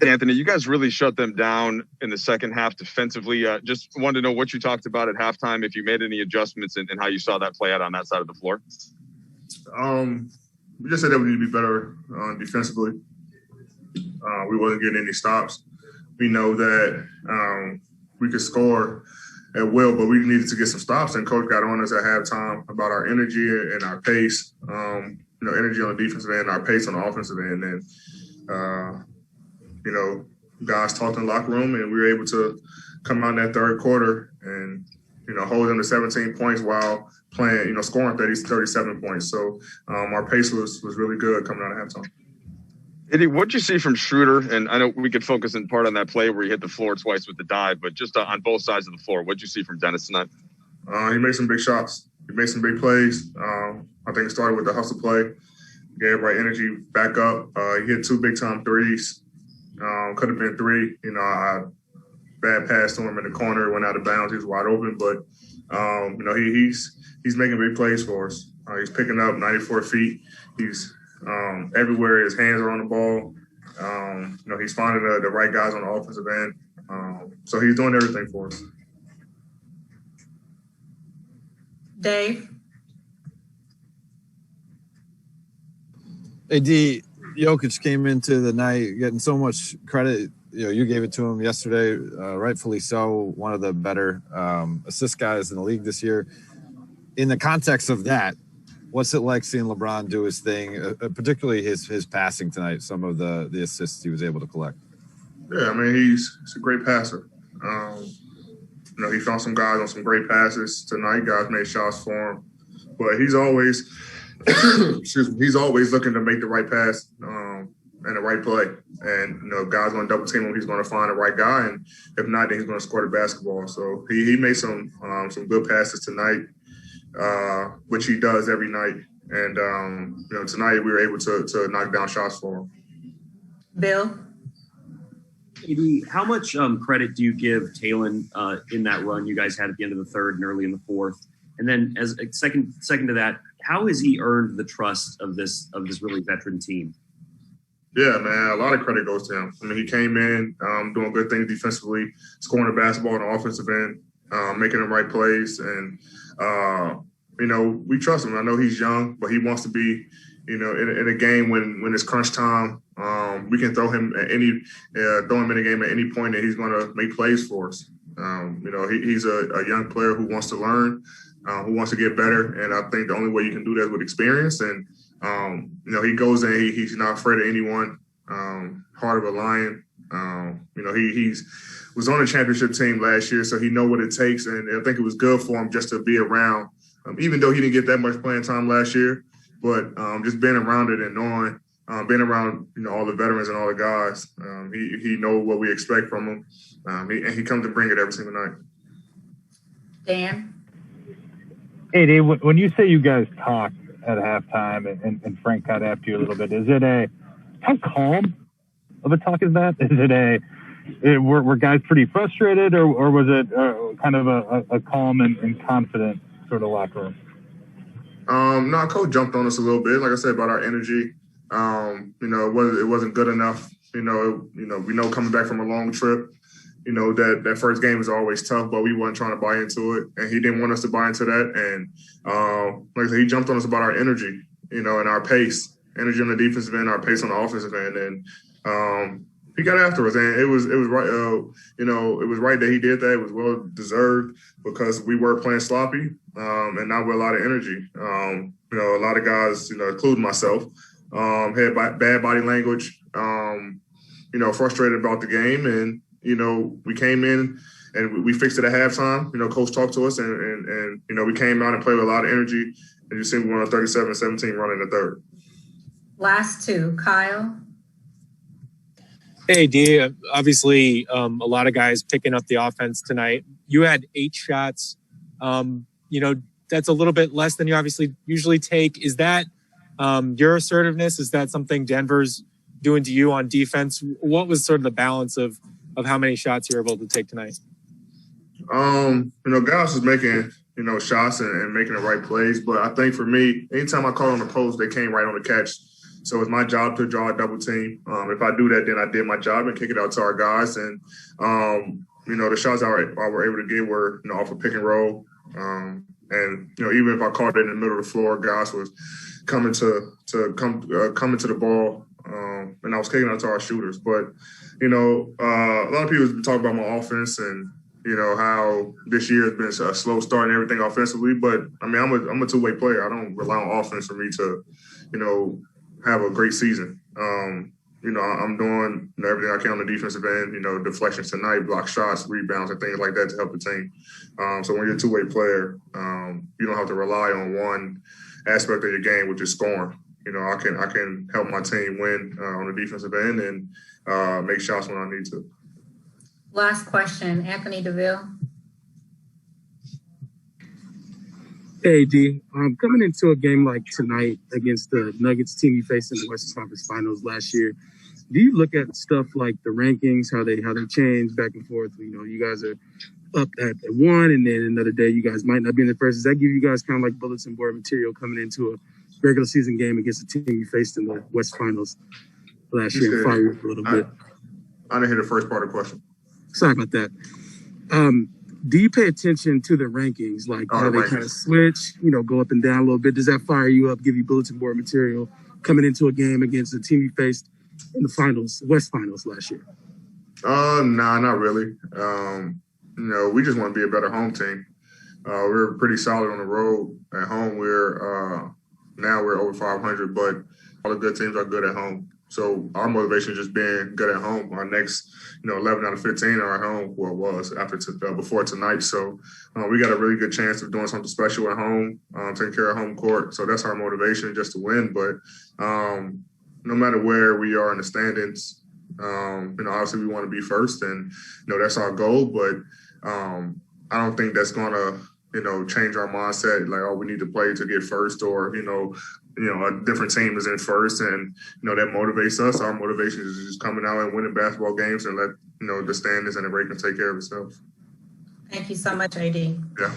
Anthony, you guys really shut them down in the second half defensively. Just wanted to know what you talked about at halftime, if you made any adjustments and how you saw that play out on that side of the floor. We just said that we need to be better defensively. We wasn't getting any stops. We know that we could score at will, but we needed to get some stops. And coach got on us at halftime about our energy and our pace. Energy on the defensive end, our pace on the offensive end, and guys talked in the locker room, and we were able to come out in that third quarter and hold them to 17 points while playing, scoring 37 points. So our pace was really good coming out of halftime. Eddie, what'd you see from Schroeder? And I know we could focus in part on that play where he hit the floor twice with the dive, but just on both sides of the floor, what'd you see from Dennis tonight? He made some big shots. He made some big plays. I think it started with the hustle play. Gave right energy back up. He hit 2 big-time threes. Could have been 3. I bad pass to him in the corner, went out of bounds. He was wide open, but he's making big plays for us. He's picking up 94 feet. He's everywhere. His hands are on the ball. He's finding the right guys on the offensive end. So he's doing everything for us. Dave? AD, Jokic came into the night getting so much credit. You gave it to him yesterday, rightfully so. One of the better assist guys in the league this year. In the context of that, what's it like seeing LeBron do his thing, particularly his passing tonight, some of the assists he was able to collect? Yeah, I mean, he's a great passer. He found some guys on some great passes tonight. Guys made shots for him. But he's always he's always looking to make the right pass and the right play. And, guys going to double team him, he's going to find the right guy. And if not, then he's going to score the basketball. So he made some good passes tonight, which he does every night. And, tonight we were able to knock down shots for him. Bill? AD, how much credit do you give Talon in that run you guys had at the end of the third and early in the fourth? And then as a second to that, how has he earned the trust of this really veteran team? Yeah, man, a lot of credit goes to him. I mean, he came in doing good things defensively, scoring the basketball on the offensive end, making the right plays. And, we trust him. I know he's young, but he wants to be, in a game when it's crunch time. We can throw him in the game at any point and he's going to make plays for us. He's a young player who wants to learn, who wants to get better. And I think the only way you can do that is with experience. And, he goes in, he's not afraid of anyone, heart of a lion. He was on the championship team last year, so he know what it takes. And I think it was good for him just to be around, even though he didn't get that much playing time last year. But just being around it and knowing, being around, all the veterans and all the guys, he knows what we expect from him. And he comes to bring it every single night. Dan? Hey, Dave, when you say you guys talked at halftime and Frank got after you a little bit, is it how calm of a talk is that? Is it were guys pretty frustrated or was it kind of a calm and confident sort of locker room? No, coach jumped on us a little bit, like I said, about our energy. It wasn't good enough. We know coming back from a long trip, that first game is always tough, but we weren't trying to buy into it. And he didn't want us to buy into that. And like I said, he jumped on us about our energy, and our pace, energy on the defensive end, our pace on the offensive end. And he got after us. And it was right, it was right that he did that. It was well deserved because we were playing sloppy and not with a lot of energy. A lot of guys, including myself, had bad body language, frustrated about the game. And, we came in and we fixed it at halftime. Coach talked to us and we came out and played with a lot of energy. And you see we won a 37-17 run in the third. Last two, Kyle. Hey, D, obviously a lot of guys picking up the offense tonight. You had 8 shots. That's a little bit less than you obviously usually take. Is that your assertiveness? Is that something Denver's doing to you on defense? What was sort of the balance of how many shots you were able to take tonight? Guys was making, shots and making the right plays. But I think for me, anytime I caught on the post, they came right on the catch. So it's my job to draw a double team. If I do that, then I did my job and kick it out to our guys. And, the shots I were able to get were, off a pick and roll. And even if I caught it in the middle of the floor, guys was coming to the ball, and I was kicking out to our shooters. But a lot of people have been talking about my offense and how this year has been a slow start and everything offensively. But I mean, I'm a two-way player. I don't rely on offense for me to have a great season. I'm doing everything I can on the defensive end, deflections tonight, block shots, rebounds, and things like that to help the team. So when you're a two-way player, you don't have to rely on one aspect of your game, which is scoring. I can help my team win on the defensive end and make shots when I need to. Last question, Anthony DeVille. Hey, D. Coming into a game like tonight against the Nuggets team you faced in the Western Conference Finals last year, do you look at stuff like the rankings, how they change back and forth? You guys are up at one, and then another day you guys might not be in the first. Does that give you guys kind of like bulletin board material coming into a regular season game against the team you faced in the West Finals last year and fire you up a little bit? I didn't hear the first part of the question. Sorry about that. Do you pay attention to the rankings, like how they kind of switch, go up and down a little bit? Does that fire you up, give you bulletin board material coming into a game against the team you faced in the finals, West Finals last year? Nah, not really. We just want to be a better home team. We're pretty solid on the road. At home, now we're over 500, but all the good teams are good at home. So our motivation is just being good at home. Our next, 11 out of 15 are at home. Well, it was before tonight. So we got a really good chance of doing something special at home, taking care of home court. So that's our motivation, just to win. But no matter where we are in the standings, obviously we want to be first, and that's our goal. But I don't think that's going to change our mindset. Like, oh, we need to play to get first, or a different team is in first, and that motivates us. Our motivation is just coming out and winning basketball games and let the standings and the rankings take care of itself. Thank you so much, AD. Yeah.